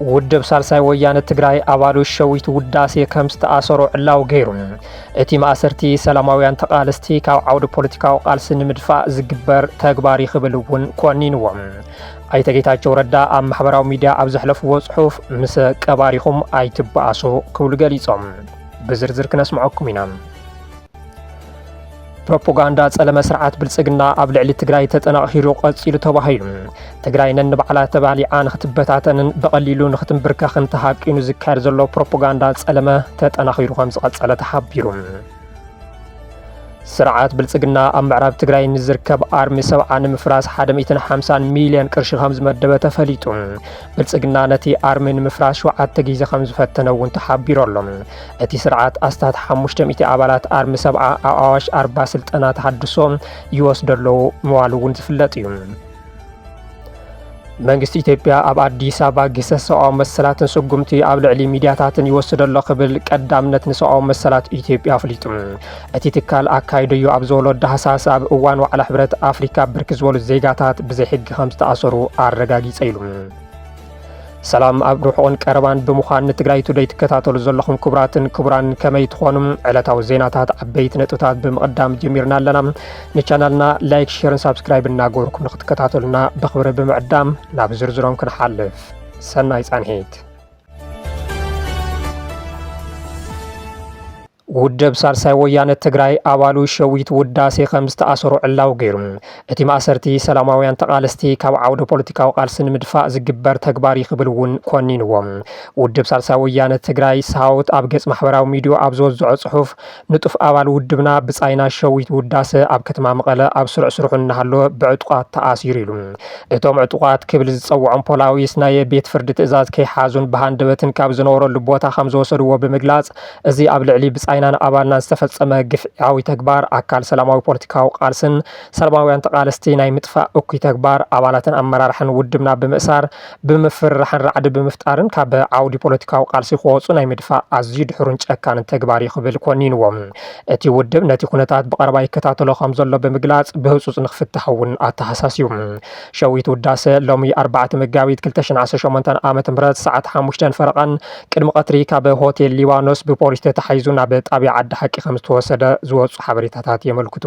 ውድብ ሳልሳይ ወያነ ትግራይ አባሉ ሸዊት ውዳሴ ከምስ ተኣሰሩ ዕላው ገይሩ እቲ ማእሰርቲ ሰላማውያን ተቃልስቲ ካብ ዓውዲ ፖለቲካዊ ቃልሲ ንምድፋእ ዝግበር ተግባር ይኽብል እውን ኮኒንዎም ኣይተ ጌታቸው ረዳ ኣብ ማሕበራዊ ሚድያ ኣብ ዘሕለፍዎ ጽሑፍ ምስ ቀባሪኹም ኣይትበኣሱ ክብሉ ገሊጾም ብዝርዝር ክነስምዐኩም ኢና ፕሮፓጋንዳ ጸለመ ስርዓት ብልጽግና ኣብ ልዕሊ ትግራይ ተጠናኺሩ ቀጺሉ ተባሂሉ ትግራይ ነንባዕላ ተባሊዓ ንኽትበታተንን በቐሊሉ ንኽትንብርከኽን ተሃቂኑ ዝካየድ ዘሎ ፕሮፓጋንዳ ጸለመ ተጠናኺሩ ከም ዝቐጸለ ተሓቢሩ ስርዓት ብልጽግና ኣብ ምዕራብ ትግራይ ንዝርከብ ኣርሚ ሰብዓ ንምፍራስ 150 ሚልዮን ቅርሺ ከም ዝመደበ ተፈሊጡ ብልጽግና ነቲ ኣርሚ ንምፍራስ 7 ግዜ ከም ዝፈተነ እውን ተሓቢሩ ኣሎ እቲ ስርዓት ኣስታት 500 ኣባላት ኣርሚ ሰብዓ ኣብ ኣዋሽ 40 ስልጠና ተሓድሶ ይወስደሉ ምዋሉ እውን ዝፍለጥ እዩ መንግስቲ ኢትዮጵያ ኣብ አዲስ አበባ ግሰሰው መሰላትን ስጉምቲ ኣብ ልዕሊ ሚድያታትን ይወስደሎ ክብል ቀዳምነት ንሰው መሰላት ኢትዮጵያ አፍሊጡ እቲ ትካል አካይደዩ ኣብ ዘሎ ዳህሳስ ኣብ እዋን ዋዕላ ሕብረት አፍሪካ ብርክ ዝበሉ ዜጋታት ብዘይ ሕጊ ከም ዝተኣሰሩ ኣረጋጊጸ ኢሉ ሰላም ኣብ ሩሑን ቀረባን ብምዃን ንትግራይ ቱዴይ ትከታተሉ ዘለኹም ክቡራትን ክቡራን ከመይ ትኾኑም ዕለታዊ ዜናታት ዓበይቲ ነጥብታት ብምቕዳም ጀሚርና ኣለና ንቻናልና ላይክ ሼርን ሳብስክራይብ እናገበርኩም ንኽትከታተሉና ብኽብሪ ብምዕዳም ናብ ዝርዝሮም ክንሓልፍ ሰናይ ጻንሒት ውድብ ሳልሳይ ወያነ ትግራይ አባሉ ሸዊት ውዳሴ ከምስ ተኣሰሩ ዕላው ገይሩ እቲ ማእሰርቲ ሰላማውያን ተቃልስቲ ካብ ዓውደ ፖለቲካዊ ቃልሲ ንምድፋእ ዝግበር ተግባር ይኽብል እውን ኮኒንዎም ውድብ ሳልሳይ ወያነ ትግራይ ሳውት ኣብ ገጽ ማሕበራዊ ሚድያ ኣብ ዘወዝዖ ጽሑፍ ንጡፍ አባል ውድብና ብጻይና ሸዊት ውዳሴ ኣብ ከተማ መቐለ ኣብ ስሩዕ ስሩሕ እናሃለወ ብዕጡቃት ተኣሲሩ ኢሉ እቶም ዕጡቃት ክብል ዝጸውዖም ፖላዊስ ናይ ቤት ፍርዲ ትእዛዝ ከይሓዙን ብሃንደበትን ካብ ዝነበረሉ ቦታ ከም ዝወሰድዎ ብምግላጽ እዚ ኣብ ልዕሊ ብጻይና አባልና ዝተፈጸመ ግፍዓዊ ተግባር አካል ሰላማዊ ፖለቲካዊ ቃልስን ሰላማውያን ተቃልስቲ ናይ ምጥፋእ እኩይ ተግባር አባላትን አመራርሕን ውድብና ብምእሳር ብምፍራሕን ራዕዲ ብምፍጣርን ካብ ዓውዲ ፖለቲካዊ ቃልሲ ክወጹ ናይ ምድፋእ ኣዝዩ ድሕሩን ጨካንን ተግባር ይኽብል ኮኒንዎም እቲ ውድብ ነቲ ኩነታት ብቐረባ ይከታተሎ ከም ዘሎ ብምግላጽ ብህጹጽ ንኽፍታሕ እውን ኣተሓሳስዩ ሸዊት ውዳሴ ሎሚ 4 መጋቢት 2018 ዓመተ ምህረት ሰዓት 5 ፈረቓን ቅድሚ ቀትሪ ካብ ሆቴል ሊባኖስ ብፖሊስ ተታሒዙ ናብ ጣብያ ዓዲ ሓቂ ከም ዝተወሰደ ዝወጹ ሓበሬታታት የመልክቱ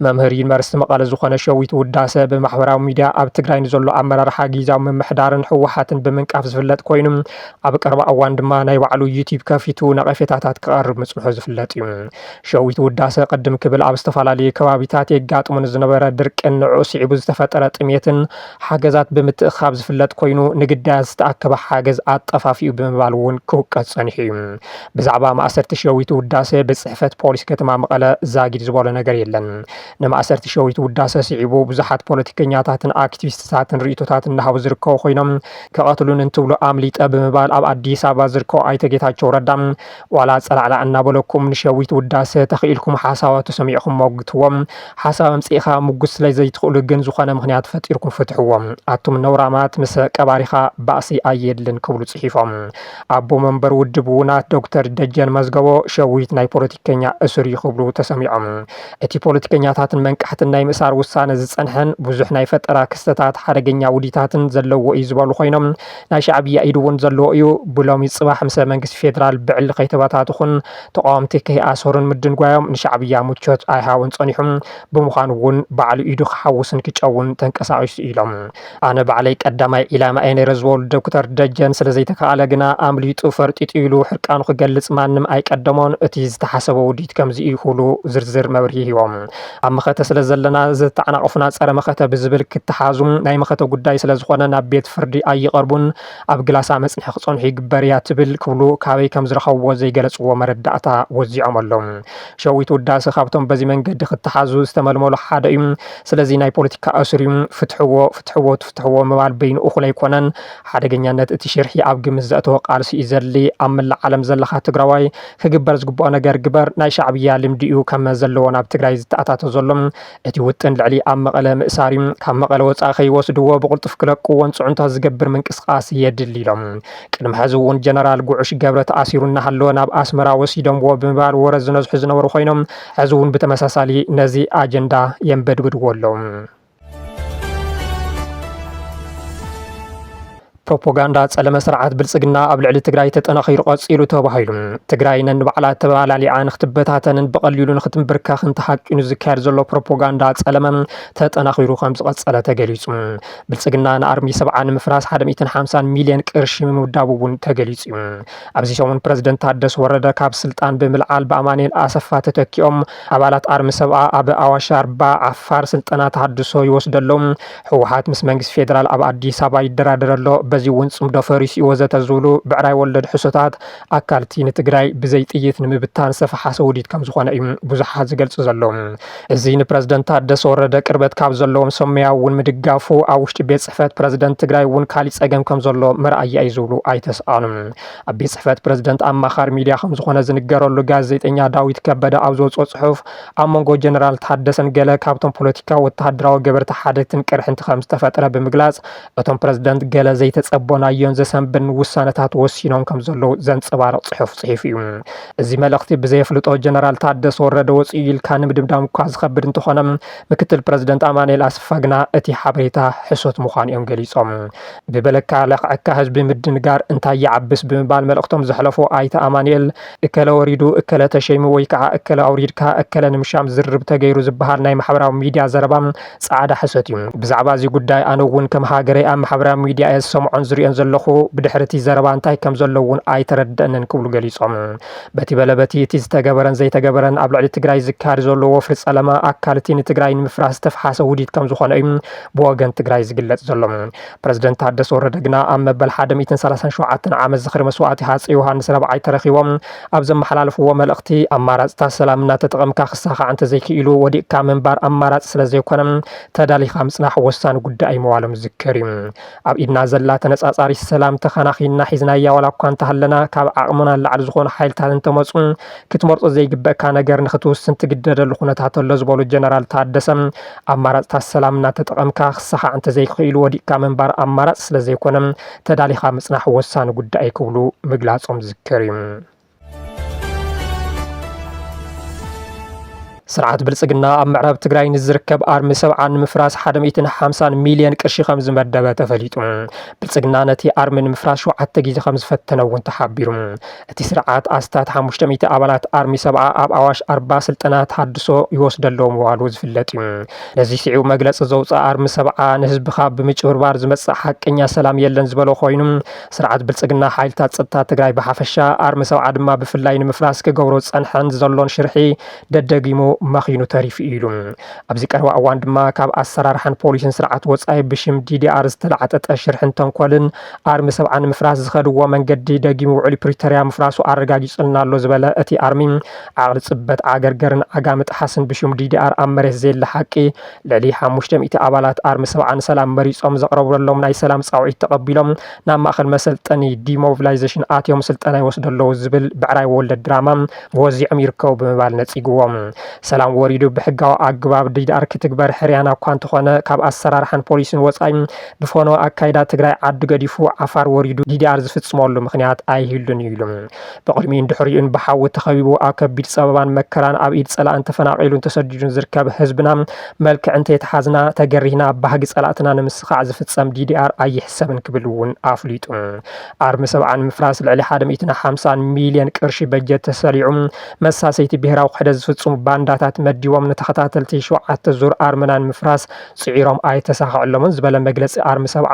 መምህር ዩኒቨርሲቲ መቐለ ዝኾነ ሸዊት ውዳሴ ብማሕበራዊ ሚድያ ኣብ ትግራይ ንዘሎ ኣመራርሓ ጊዜያዊ ምምሕዳርን ሕወሓትን ብምንቃፍ ዝፍለጥ ኮይኑ ኣብ ቀረባ እዋን ድማ ናይ ባዕሉ ዩቲዩብ ከፊቱ ነቐፌታታት ክቐርብ ምጽንሑ ዝፍለጥ እዩ ሸዊት ውዳሴ ቅድም ክብል ኣብ ዝተፈላለዩ ከባቢታት የጋጥሙ ዝነበረ ድርቅን ንዑ ስዒቡ ዝተፈጠረ ጥሜትን ሓገዛት ብምትእኻብ ዝፍለጥ ኮይኑ ንግዳያት ዝተኣከበ ሓገዝ ኣጠፋፊኡ ብምባል እውን ክውቀጽ ጸኒሑ እዩ ብዛዕባ ማእሰርቲ ሸዊት ውዳሴ በጽሕፈት ፖሊስ ከተማ መቐለ ዛጊድ ዝበለ ነገር የለን ንማእሰርቲ ሸዊት ውዳሴ ስዒቡ ብዙሓት ፖለቲከኛታትን አክቲቪስታትን ርእይቶታትን እናሃቡ ዝርከቡ ኮይኖም ከቐትሉን እንትብሉ ኣምሊጠ ብምባል ኣብ አዲስ አበባ ዝርከቡ ኣይተ ጌታቸው ረዳ ዋላ ጸላዕላ እናበለኩም ንሸዊት ውዳሴ ተኽኢልኩም ሓሳባቱ ሰሚዕኩም መግትዎም ሓሳብ ኣምጽኢኻ ሙጉስ ስለ ዘይትኽእሉ ግን ዝኾነ ምኽንያት ፈጢርኩም ፍትሕዎም ኣቱም ነውራማት ምስ ቀባሪኻ ባእሲ ኣየድልን ክብሉ ጽሒፎም ኣቦ መንበር ውድብ ውናት ዶክተር ደጀን መዝገቦ ሸዊት ናይ ፖለቲከኛ እስር ይኽብሉ ተሰሚዖም እቲ ፖለቲከኛታትን መንቃሕትን ናይ ምእሳር ውሳነ ዝጸንሐን ብዙሕ ናይ ፈጠራ ክስተታት ሓደገኛ ውዲታትን ዘለዎ እዩ ዝበሉ ኮይኖም ናይ ሻዕብያ ኢድ እውን ዘለዎ እዩ ብሎሚ ጽባሕ ምስ መንግስቲ ፌደራል ብዕሊ ከይተባታትኹን ተቃወምቲ ከይኣሰሩን ምድንጓዮም ንሻዕብያ ሙቾት ኣይሃውን ጸኒሖም ብምዃኑ እውን ባዕሉ ኢዱ ክሓውስን ክጨውን ተንቀሳቒሱ ኢሎም ኣነ ባዕለይ ቀዳማይ ኢላማ ነይረ ዝበሉ ዶክተር ደጀን ስለ ዘይተከኣለ ግና ኣምሊጡ ፈርጢጡ ኢሉ ሕርቃኑ ክገልጽ ማንም ኣይቀደሞን እቲ ዝተሓሰበ ውዲት ከምዚ ይሁሉ ዝርዝር መብርሂ ሂቦም ኣብ መኸተ ስለ ዘለና ዝተዓናቐፉና ጸረ መኸተ ብዝብል ክትሓዙ ናይ መኸተ ጉዳይ ስለ ዝኾነ ናብ ቤት ፍርዲ ኣይቐርቡን ኣብ ግላሳ መጽንሒ ክጸንሑ ይግበር እያ ትብል ክብሉ ካበይ ከም ዝረኸብዎ ዘይገለጽዎ መረዳእታ ወዚዖም ኣሎም ሸዊት ውዳሴ ካብቶም በዚ መንገዲ ክትሓዙ ዝተመልመሉ ሓደ እዩ ስለዚ ናይ ፖለቲካ እስር እዩ ፍትሕዎ ምባል በይኑ እኹል ኣይኮነን ሓደገኛነት እቲ ሽርሒ ኣብ ግምት ዘእተወ ቃልሲ እዩ ዘድሊ ኣብ መላእ ዓለም ዘለኻ ትግራዋይ ክግበር ዝግባኦ ነገር ግበር ናይ ሻዕብያ ልምዲኡ ከም ዘለዎ ናብ ትግራይ ዝተኣታተ ዘሎም እቲ ውጥን ልዕሊ ኣብ መቐለ ምእሳር ካብ መቐለ ወጻኢ ከይወስድዎ ብቕልጡፍ ክለቅዎን ጽዑንታ ዝገብር ምንቅስቓስ የድሊ ኢሎም ቅድሚ ሕዚ እውን ጀነራል ጉዑሽ ገብረ ተኣሲሩ እናሃለወ ናብ ኣስመራ ወሲዶምዎ ብምባል ወረ ዝነዝሑ ዝነበሩ ኮይኖም ሕዚ እውን ብተመሳሳሊ ነዚ ኣጀንዳ የንበድብድዎ ኣለዎም ፕሮፓጋንዳ ጸለመ ስርዓት ብልጽግና ኣብ ልዕሊ ትግራይ ተጠናኺሩ ቀጺሉ ተባሂሉ ትግራይ ነንባዕላ ተባላሊዓ ንኽትበታተንን ብቐሊሉ ንኽትንብርካኽን ተሓቂኑ ዝካየድ ዘሎ ፕሮፓጋንዳ ጸለመ ተጠናኺሩ ከም ዝቐጸለ ተገሊጹ ብልጽግና ንኣርሚ ሰብዓ ንምፍራስ 150 ሚልዮን ቅርሺ ምምዳቡ እውን ተገሊጹ እዩ ኣብዚ ሰሙን ፕረዚደንት ታደሰ ወረደ ካብ ስልጣን ብምልዓል ብኣማኑኤል ኣሰፋ ተተኪኦም ኣባላት ኣርሚ ሰብዓ ኣብ ኣዋሽ ኣርባ ዓፋር ስልጠና ተሃድሶ ይወስደሎም ህወሓት ምስ መንግስቲ ፌደራል ኣብ ኣዲስ ኣበባ ይደራደረሎ በዚ እውን ጽምዶ ፈሪስ ወዘተ ዝብሉ ብዕራይ ወለድ ሕሶታት ኣካልቲ ንትግራይ ብዘይ ጥይት ንምብታን ሰፈሓሰ ውዲት ከም ዝኾነ እዩ ብዙሓት ዝገልጹ ዘለዉ እዚ ንፕረዚደንት ታደሰ ወረደ ቅርበት ካብ ዘለዎም ሰማያዊ እውን ምድጋፉ ኣብ ውሽጢ ቤት ጽሕፈት ፕረዚደንት ትግራይ እውን ካሊእ ጸገም ከም ዘሎ መርኣያ እዩ ዝብሉ ኣይተስኣኑም ኣብ ቤት ጽሕፈት ፕረዚደንት ኣማኻሪ ሚድያ ከም ዝኾነ ዝንገረሉ ጋዜጠኛ ዳዊት ከበደ ኣብ ዘውፅኦ ጽሑፍ ኣብ መንጎ ጀነራል ታደሰን ገለ ካብቶም ፖለቲካዊ ወተሃደራዊ ገበርቲ ሓደግትን ቅርሕንቲ ከም ዝተፈጠረ ብምግላጽ እቶም ፕረዚደንት ገለ ዘይተጸበናዮን ዘሰንብን ውሳነታት ወሲኖም ከም ዘለዉ ዘንጸባርቕ ጽሑፍ ጽሒፍ እዩ እዚ መልእኽቲ ብዘየፍልጦ ጀነራል ታደሰ ወረደ ወፂኡ ኢልካ ንምድምዳም እኳ ዝኸብድ እንተኾነ ምክትል ፕረዚደንት ኣማኑኤል ኣሰፋ ግና እቲ ሓበሬታ ሕሶት ምዃኑ እዮም ገሊፆም ብበለካ ለኽዐካ ህዝቢ ምድንጋር እንታይ ይዓብስ ብምባል መልእኽቶም ዘሕለፉ ኣይተ ኣማኑኤል እከለ ወሪዱ እከለ ተሸይሙ ወይ ከዓ እከለ ኣውሪድካ እከለ ንምሻም ዝርብ ተገይሩ ዝበሃል ናይ ማሕበራዊ ሚድያ ዘረባ ጻዕዳ ሕሶት እዩ ብዛዕባ እዚ ጉዳይ ኣነ እውን ከም ሃገረይ ኣብ ማሕበራዊ ሚድያ ሰምዖን ዝሪኦን ዘለኹ ብድሕርቲ ዘረባ እንታይ ከም ዘሎ እውን ኣይተረድአንን ክብሉ ገሊፆም በቲ በለበቲ እቲ ዝተገበረን ዘይተገበረን ኣብ ልዕሊ ትግራይ ዝካየድ ዘሎ ወፍሪ ጸለማ ኣካልቲ ንትግራይ ንምፍራስ ተፈሓሰ ውዲት ከም ዝኾነ እዩ ብወገን ትግራይ ዝግለጽ ዘሎ ፕረዚደንት ታደሰ ወረደ ግና ኣብ መበል 137 ዓመት ዝኽሪ መስዋእቲ ሃፀይ ዮሃንስ ራብዓይ ተረኺቦም ኣብ ዘመሓላልፍዎ መልእኽቲ ኣማራጽታት ሰላም እናተጠቐምካ ክሳኻዕ እንተዘይክኢሉ ወዲቕካ ምንባር ኣማራጽ ስለ ዘይኮነ ተዳሊኻ ምጽናሕ ወሳኒ ጉዳይ ምዋሎም ዝዝከር እዩ ኣብ ኢድና ዘላ ተነጻጻሪ ሰላም ተኸናኺና ሒዝናያ ዋላ እኳ እንተሃለና ካብ ዓቕምና ላዕሊ ዝኾኑ ሓይልታት እንተመፁ ክትመርፆ ዘይግበአካ ነገር ንኽትውስን ትግደደሉ ኩነታት ኣሎ ዝበሉ ጀነራል ታደሰ ኣማራጽታት ሰላም እናተጠቐምካ ክሳኻዕ እንተዘይክኢሉ ወዲቕካ ምንባር ኣማራጽ ስለ ዘይኮነ ተዳሊኻ ምጽናሕ ወሳኒ ጉዳይ ክብሉ ምግላጾም ዝዝከር እዩ ስርዓት ብልጽግና ኣብ ምዕራብ ትግራይ ንዝርከብ ኣርሚ ሰብዓ ንምፍራስ 150 ሚልዮን ቅርሺ ከም ዝመደበ ተፈሊጡ ብልጽግና ነቲ ኣርሚ ንምፍራስ 7 ግዜ ከም ዝፈተነ እውን ተሓቢሩ እቲ ስርዓት ኣስታት 500 ኣባላት ኣርሚ ሰብዓ ኣብ ኣዋሽ 40 ስልጠና ተሃድሶ ይወስደሎም ምባሉ ዝፍለጥ እዩ ነዚ ስዒቡ መግለፂ ዘውፅእ ኣርሚ ሰብዓ ንህዝብኻ ብምጭብርባር ዝመጽእ ሓቀኛ ሰላም የለን ዝበሎ ኮይኑ ስርዓት ብልጽግና ሓይልታት ጸጥታ ትግራይ ብሓፈሻ ኣርሚ ሰብዓ ድማ ብፍላይ ንምፍራስ ክገብሮ ጸንሐን ዘሎን ሽርሒ ደደጊሙ መኺኑ ተሪፍ ኢሉ ኣብዚ ቀረባ እዋን ድማ ካብ ኣሰራርሓን ፖሊስን ስርዓት ወጻኢ ብሽም ዲዲኣር ዝተለዓጠጠ ሽርሕን ተንኮልን ኣርሚ ሰብዓ ንምፍራስ ዝኸድዎ መንገዲ ደጊሙ ውዕል ፕሪቶርያ ምፍራሱ ኣረጋጊጹልና ኣሎ ዝበለ እቲ ኣርሚ ዓቕሊ ጽበት ዓገርገርን ዓጋመ ጥሓስን ብሽም ዲዲኣር ኣብ መሬት ዘየለ ሓቂ ልዕሊ 500 ኣባላት ኣርሚ ሰብዓ ንሰላም መሪፆም ዘቕረብሎም ናይ ሰላም ጻውዒት ተቐቢሎም ናብ ማእኸል መሰልጠኒ ዲሞቢላይዜሽን ኣትዮም ስልጠና ይወስደለዉ ዝብል ብዕራይ ወለድ ድራማ ወዚዖም ይርከቡ ብምባል ነጺግዎም ሰላም ወሪዱ ብሕጋዊ ኣግባብ ዲዲኣር ክትግበር ሕርያና እኳ እንተኾነ ካብ ኣሰራርሓን ፖሊስን ወጻኢ ብፎኖ ኣካይዳ ትግራይ ዓዲ ገዲፉ ዓፋር ወሪዱ ዲዲኣር ዝፍጽመሉ ምክንያት ኣይህሉን ኢሉ ብቕድሚኡን ድሕሪኡን ብሓዊ ተኸቢቡ ኣብ ከቢድ ፀበባን መከራን ኣብ ኢድ ጸላእን ተፈናቒሉን ተሰዲዱን ዝርከብ ህዝብና መልክዕ እንተይተሓዝና ተገሪህና ባህጊ ጸላእትና ንምስኻዕ ዝፍጸም ዲዲኣር ኣይሕሰብን ክብል እውን ኣፍሊጡ ኣርሚ ሰብዓ ንምፍራስ ልዕሊ 150 ሚልዮን ቅርሺ በጀት ተሰሊዑ መሳሰይቲ ብሄራዊ ክሕደት ዝፍጽሙ ባንዳታት መዲቦም ንተኸታተልቲ 7 ዙር ኣርምናን ምፍራስ ጽዒሮም ኣይተሳኽዐሎምን ዝበለ መግለፂ ኣርሚ ሰብዓ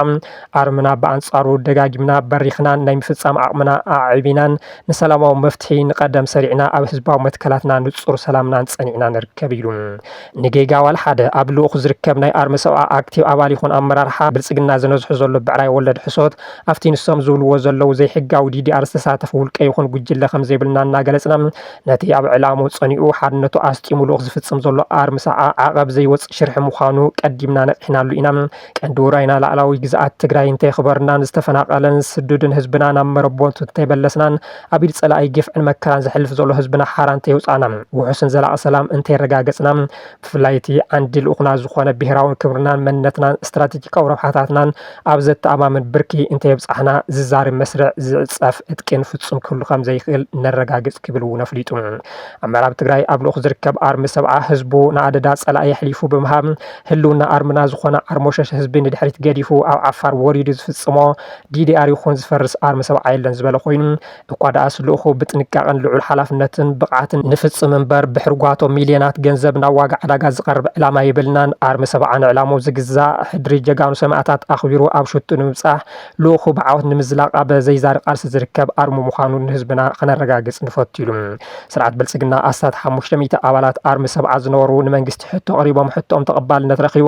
ኣርምና ብኣንጻሩ ደጋጊምና በሪኽናን ናይ ምፍጻም ዓቕምና ኣዕቢናን ንሰላማዊ መፍትሒ ንቐደም ሰሪዕና ኣብ ህዝባዊ መትከላትና ንጹር ሰላምናን ጸኒዕና ንርከብ ኢሉ ንጌጋ ዋል ሓደ ኣብ ልኡኽ ዝርከብ ናይ ኣርሚ ሰብዓ ኣክቲቭ ኣባል ይኹን ኣመራርሓ ብልጽግና ዘነዝሑ ዘሎ ብዕራይ ወለድ ሕሶት ኣብቲ ንሶም ዝብልዎ ዘለዉ ዘይሕጋዊ ዲዲኣር ዝተሳተፈ ውልቀ ይኹን ጉጅለ ከም ዘይብልና እናገለጽና ነቲ ኣብ ዕላሙ ጸኒኡ ሓድነቱ ኣስጢሙ ልኡኽ ዝፍጽም ዘሎ ኣርሚ ሰብዓ ዓቐብ ዘይወፅእ ሽርሒ ምዃኑ ቀዲምና ነቒሕናሉ ኢና ቀንዲ ውራይና ላዕላዊ ግዝኣት ትግራይ እንተይኽበርናን ዝተፈናቐለን ስዱድን ህዝብና ናብ መረቦቱ እንተይበለስናን ኣብ ኢድ ጸላኢ ግፍዕን መከራን ዘሕልፍ ዘሎ ህዝብና ሓራ እንተይውፃና ውሑስን ዘላቒ ሰላም እንተይረጋገጽና ብፍላይ እቲ ዓንዲ ልኡኽና ዝኾነ ብሄራዊ ክብርናን መንነትናን ስትራቴጂካዊ ረብሓታትናን ኣብ ዘተኣማምን ብርኪ እንተየብጻሕና ዝዛርብ መስርዕ ዝዕጸፍ ዕጥቅን ፍጹም ክህሉ ከም ዘይኽእል ነረጋግጽ ክብል እውን ኣፍሊጡ ኣብ ምዕራብ ትግራይ ኣብ ልኡኽ ዝርከብ ኣርሚ ሰብዓ ህዝቡ ንኣደዳ ጸላኢ ሕሊፉ ብምሃብ ህልውና ኣርምና ዝኾነ ዓርሞሸሽ ህዝቢ ንድሕሪት ገዲፉ ኣብ ዓፋር ወሪዱ ዝፍጽሞ ዲዲኣር ይኹን ዝፈርስ ኣርሚ ሰብዓ የለን ዝበለ ኮይኑ እኳ ደኣ ስልእኹ ብጥንቃቐን ልዑል ሓላፍነትን ብቕዓትን ንፍጽም እምበር ብሕርጓቶ ሚልዮናት ገንዘብ ናብ ዋጋ ዕዳጋ ዝቐርብ ዕላማ ይብልናን ኣርሚ ሰብዓ ንዕላሙ ዝግዛእ ሕድሪ ጀጋኑ ሰማዕታት ኣኽቢሩ ኣብ ሽጡ ንምብጻሕ ልኡኹ ብዓወት ንምዝላቕ ኣብ ዘይዛሪ ቃልሲ ዝርከብ ኣርሚ ምዃኑ ንህዝብና ክነረጋግጽ ንፈቱ ኢሉ ስርዓት ብልጽግና ኣስታት 500 ኣባላት ኣርሚ ሰብዓ ዝነበሩ ንመንግስቲ ሕቶ ቀሪቦም ሕቶኦም ተቐባልነት ረኺቡ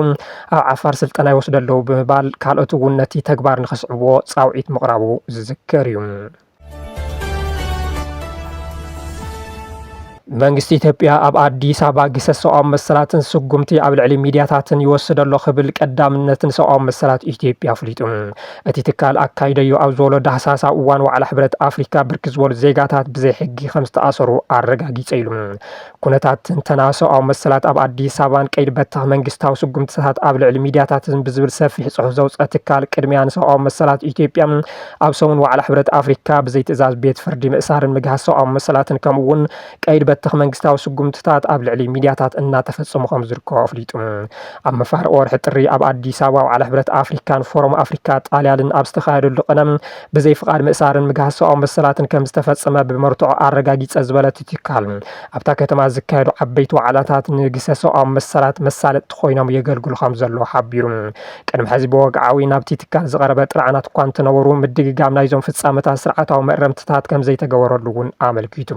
ኣብ ዓፋር ስልጠና ይወስዱ ኣለዉ ብምባል ካልኦት እውን ነቲ ተግባር ንኸስዕብዎ ጻውዒት ምቕራቡ ዝዝከር እዩ። መንግስቲ ኢትዮጵያ ኣብ ኣዲስ ኣበባ ግሰት ሰብኣዊ መሰላትን ስጉምቲ ኣብ ልዕሊ ሚድያታትን ይወስድ ኣሎ ክብል ቀዳምነትን ሰብኣዊ መሰላት ኢትዮጵያ ኣፍሊጡ እቲ ትካል ኣካይደዩ ኣብ ዝበሎ ዳህሳስ ኣብ እዋን ዋዕላ ሕብረት ኣፍሪካ ብርክት ዝበሉ ዜጋታት ብዘይ ሕጊ ከም ዝተኣሰሩ ኣረጋጊጸ ኢሉ ኩነታት ትንተና ሰብኣዊ መሰላት ኣብ ኣዲስ ኣበባን ቀይዲ በትኺ መንግስታዊ ስጉምትታት ኣብ ልዕሊ ሚድያታትን ብዝብል ሰፊሕ ጽሑፍ ዘውፅአ ትካል ቅድሚያ ንሰብኣዊ መሰላት ኢትዮጵያ ኣብ ሰሙን ዋዕላ ሕብረት ኣፍሪካ ብዘይ ትእዛዝ ቤት ፍርዲ ምእሳርን ምግሃስ ሰብኣዊ መሰላትን ከምኡውን ቀይዲ በትኺ መንግስታዊ ስጉምትታት ኣብ ልዕሊ ሚድያታት እናተፈጸሙ ከም ዝርከቡ ኣፍሊጡ ኣብ መፋርቂ ወርሒ ጥሪ ኣብ ኣዲስ ኣበባ ዋዕላ ሕብረት ኣፍሪካን ፎረም ኣፍሪካ ጣልያንን ኣብ ዝተኻየደሉ ቀደም ብዘይ ፍቃድ ምእሳርን ምግሃስ ሰብኣዊ መሰላትን ከም ዝተፈጸመ ብመርትዖ ኣረጋጊጸ ዝበለት ትካል ኣብታ ከተማ ዝካየዱ ዓበይቲ ዋዕላታት ንግሰት ሰብኣዊ መሰላት መሳለጥቲ ኮይኖም የገልግሉ ከም ዘሎ ሓቢሩ ቅድሚ ሕዚ ብወግዓዊ ናብቲ ትካል ዝቐረበ ጥርዓናት እኳ እንትነበሩ ምድግጋም ናይዞም ፍጻመታት ስርዓታዊ መእረምትታት ከም ዘይተገበረሉ እውን ኣመልኪቱ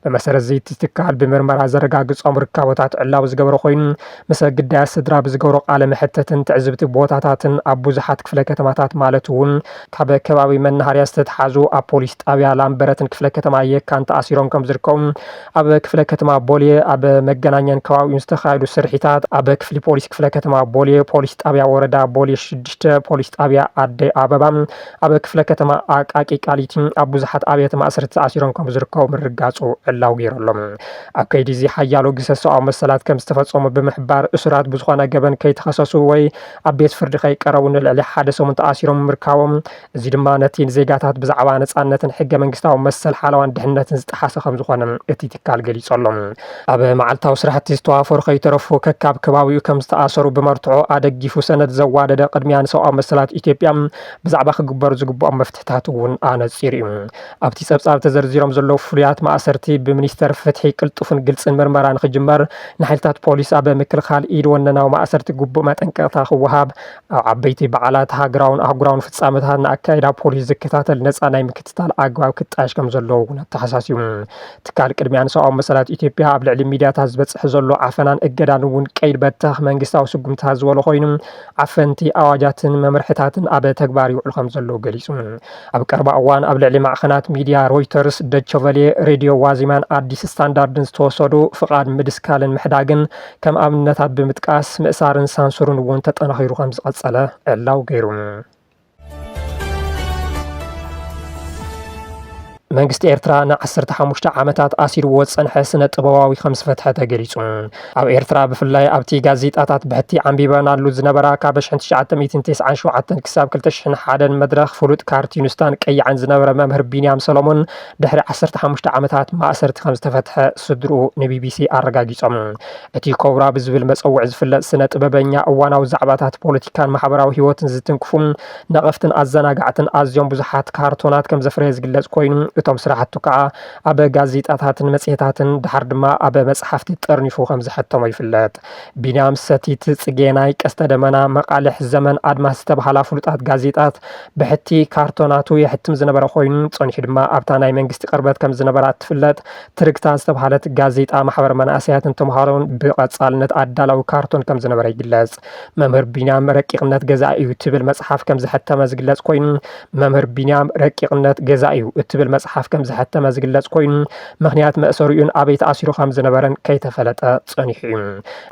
ብመሰረት ዘይቲ ትካል ብምርመራ ዘረጋግጾም ርካቦታት ዕላው ዝገበረ ኮይኑ ምስ ግዳያት ስድራ ብዝገብሮ ቃለ መሕተትን ትዕዝብቲ ቦታታትን ኣብ ብዙሓት ክፍለ ከተማታት ማለት እውን ካብ ከባቢ መናሃርያ ዝተተሓዙ ኣብ ፖሊስ ጣብያ ላምበረትን ክፍለ ከተማ የካን ተኣሲሮም ከም ዝርከቡ ኣብ ክፍለ ከተማ ቦሌ ኣብ መገናኛን ከባቢውን ዝተኻየዱ ስርሒታት ኣብ ክፍሊ ፖሊስ ክፍለ ከተማ ቦሌ ፖሊስ ጣብያ ወረዳ ቦሌ 6 ፖሊስ ጣብያ ኣደይ ኣበባ ኣብ ክፍለ ከተማ ኣቃቂ ቃሊቲ ኣብ ብዙሓት ኣብያተ ማእሰርቲ ተኣሲሮም ከም ዝርከቡ ምርጋጹ ዕላው ገይረሎም ኣብ ከይዲ እዚ ሓያሎ ግሰት ሰብኣዊ መሰላት ከም ዝተፈጸሙ ብምሕባር እሱራት ብዝኾነ ገበን ከይተኸሰሱ ወይ ኣብ ቤት ፍርዲ ከይቀረቡ ንልዕሊ ሓደ ሰሙን ተኣሲሮም ምርካቦም እዚ ድማ ነቲ ዜጋታት ብዛዕባ ነጻነትን ሕገ መንግስታዊ መሰል ሓለዋን ድሕነትን ዝጠሓሰ ከም ዝኾነ እቲ ትካል ገሊጾሎም ኣብ መዓልታዊ ስራሕቲ ዝተዋፈሩ ከይተረፉ ከካብ ከባቢኡ ከም ዝተኣሰሩ ብመርትዖ ኣደጊፉ ሰነድ ዘዋደደ ቅድሚያ ንሰብኣዊ መሰላት ኢትዮጵያ ብዛዕባ ክግበሩ ዝግብኦም መፍትሕታት እውን ኣነፂር እዩ ኣብቲ ጸብጻብ ተዘርዚሮም ዘለዉ ፍሉያት ማእሰርቲ ብሚኒስተር ፍትሒ ቅልጡፍን ግልጽን ምርመራ ንኽጅመር ንሓይልታት ፖሊስ ኣብ ምክልኻል ኢድ ወነናዊ ማእሰርቲ ግቡእ መጠንቀቕታ ክወሃብ ኣብ ዓበይቲ በዓላት ሃገራውን ኣህጉራውን ፍጻመታት ንኣካይዳ ፖሊስ ዝከታተል ነጻ ናይ ምክትታል ኣግባብ ክጣየሽ ከም ዘለዎ እውን ተሓሳስዩ ትካል ቅድሚያ ንሰብኣዊ መሰላት ኢትዮጵያ ኣብ ልዕሊ ሚድያታት ዝበፅሕ ዘሎ ዓፈናን እገዳን እውን ቀይዲ በትኺ መንግስታዊ ስጉምትታት ዝበሎ ኮይኑ ዓፈንቲ ኣዋጃትን መምርሕታትን ኣብ ተግባር ይውዕሉ ከም ዘለዎ ገሊጹ ኣብ ቀረባ እዋን ኣብ ልዕሊ ማዕኸናት ሚድያ ሮይተርስ ደቸ ቨለ ሬድዮ ዋዚማን ኣዲስ ስታንዳርድን ዝተወሰዱ ፍቃድ ምድስካልን ምሕዳግን ከም ኣብነታት ብምጥቃስ ምእሳርን ሳንሱርን እውን ተጠናኺሩ ከም ዝቐጸለ ዕላው ገይሩ መንግስቲ ኤርትራ ን15 ዓመታት ኣሲርዎ ዝጸንሐ ስነ ጥበባዊ ከም ዝፈትሐ ተገሊጹ ኣብ ኤርትራ ብፍላይ ኣብቲ ጋዜጣታት ብሕቲ ዓንቢበናሉ ዝነበራ ካብ 1997 ክሳብ 2001 መድረኽ ፍሉጥ ካርቲኒስታን ቀይዓን ዝነበረ መምህር ቢንያም ሰሎሞን ድሕሪ 15 ዓመታት ማእሰርቲ ከም ዝተፈትሐ ስድርኡ ንቢቢሲ ኣረጋጊጾም እቲ ኮብራ ብዝብል መፀውዒ ዝፍለጥ ስነ ጥበበኛ እዋናዊ ዛዕባታት ፖለቲካን ማሕበራዊ ህይወትን ዝትንክፉን ነቐፍትን ኣዘናጋዕትን ኣዝዮም ብዙሓት ካርቶናት ከም ዘፍረየ ዝግለጽ ኮይኑ እቶም ስራሕቱ ከዓ ኣብ ጋዜጣታትን መጽሔታትን ድሓር ድማ ኣብ መጽሓፍቲ ጠርኒፉ ከም ዝሕተሞ ይፍለጥ ቢንያም ሰቲት ጽጌናይ ቀስተ ደመና መቃልሕ ዘመን ኣድማስ ዝተባሃላ ፍሉጣት ጋዜጣት ብሕቲ ካርቶናቱ የሕትም ዝነበረ ኮይኑ ጸኒሑ ድማ ኣብታ ናይ መንግስቲ ቅርበት ከም ዝነበራ ትፍለጥ ትርክታ ዝተባሃለት ጋዜጣ ማሕበር መናእሰያትን ተምሃሮን ብቐጻልነት ኣዳላዊ ካርቶን ከም ዝነበረ ይግለጽ መምህር ቢንያም ረቂቕነት ገዛኢ እዩ ትብል መጽሓፍ ከም ዝሕተመ ዝግለጽ ኮይኑ መምህር ቢንያም ረቂቕነት ገዛኢ እዩ እትብል መጽሓፍ ከም ዝሕተመ ዝግለጽ ኮይኑ ምኽንያት መእሰሪኡን ኣበይ ተኣሲሩ ከም ዝነበረን ከይተፈለጠ ጸኒሑ እዩ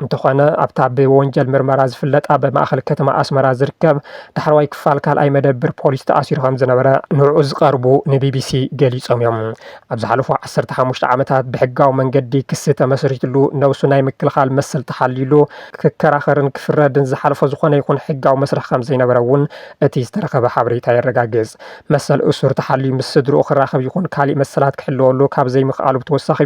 እንተኾነ ኣብታ ብወንጀል ምርመራ ዝፍለጥ ኣብ ማእኸል ከተማ ኣስመራ ዝርከብ ዳሕረዋይ ክፋል ካልኣይ መደብር ፖሊስ ተኣሲሩ ከም ዝነበረ ንዕኡ ዝቐርቡ ንቢቢሲ ገሊጾም እዮም ኣብ ዝሓለፉ 15 ዓመታት ብሕጋዊ መንገዲ ክሲ ተመስሪትሉ ነብሱ ናይ ምክልኻል መሰል ተሓሊሉ ክከራኸርን ክፍረድን ዝሓለፈ ዝኾነ ይኹን ሕጋዊ መስርሕ ከም ዘይነበረ እውን እቲ ዝተረኸበ ሓበሬታ የረጋግጽ መሰል እሱር ተሓልዩ ምስ ስድርኡ ክራኸብ ይኹን ካልእ መሰላት ክሕልወሉ ካብ ዘይምኽኣሉ ብተወሳኺ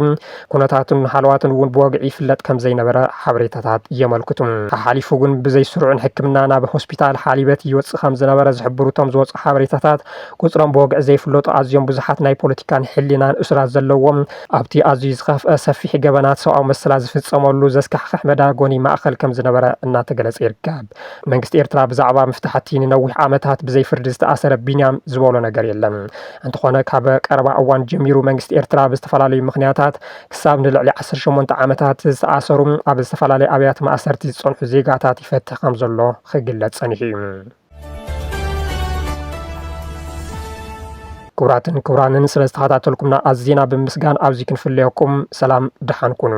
ኩነታቱን ሓለዋቱን እውን ብወግዒ ይፍለጥ ከም ዘይነበረ ሓበሬታታት የመልክቱ። ሓሊፉ ግን ብዘይ ስሩዕን ሕክምና ናብ ሆስፒታል ሓሊበት ይወፅእ ከም ዝነበረ ዝሕብሩ እቶም ዝወፁ ሓበሬታታት ቁፅሮም ብወግዒ ዘይፍለጡ ኣዝዮም ብዙሓት ናይ ፖለቲካን ሕሊናን እስራት ዘለዎም ኣብቲ ኣዝዩ ዝኸፍአ ሰፊሕ ገበናት ሰብኣዊ መሰላት ዝፍፀመሉ ዘስካሕክሕ መዳጎኒ ማእኸል ከም ዝነበረ እናተገለጸ ይርከብ። መንግስቲ ኤርትራ ብዛዕባ ምፍታሕቲ ንነዊሕ ዓመታት ብዘይ ፍርዲ ዝተኣሰረ ቢንያም ዝበሎ ነገር የለን። እንተኾነ ካብ ቀረባ እዋን ጀሚሩ መንግስቲ ኤርትራ ብዝተፈላለዩ ምክንያታት ክሳብ ንልዕሊ 18 ዓመታት ዝተኣሰሩ ኣብ ዝተፈላለዩ ኣብያተ ማእሰርቲ ዝፀንሑ ዜጋታት ይፈትሕ ከም ዘሎ ክግለጽ ጸኒሑ እዩ። ክቡራትን ክቡራንን ስለ ዝተኸታተልኩምና ኣዝና ብምስጋን ኣብዚ ክንፍለየኩም ሰላም ድሓን ኩኑ።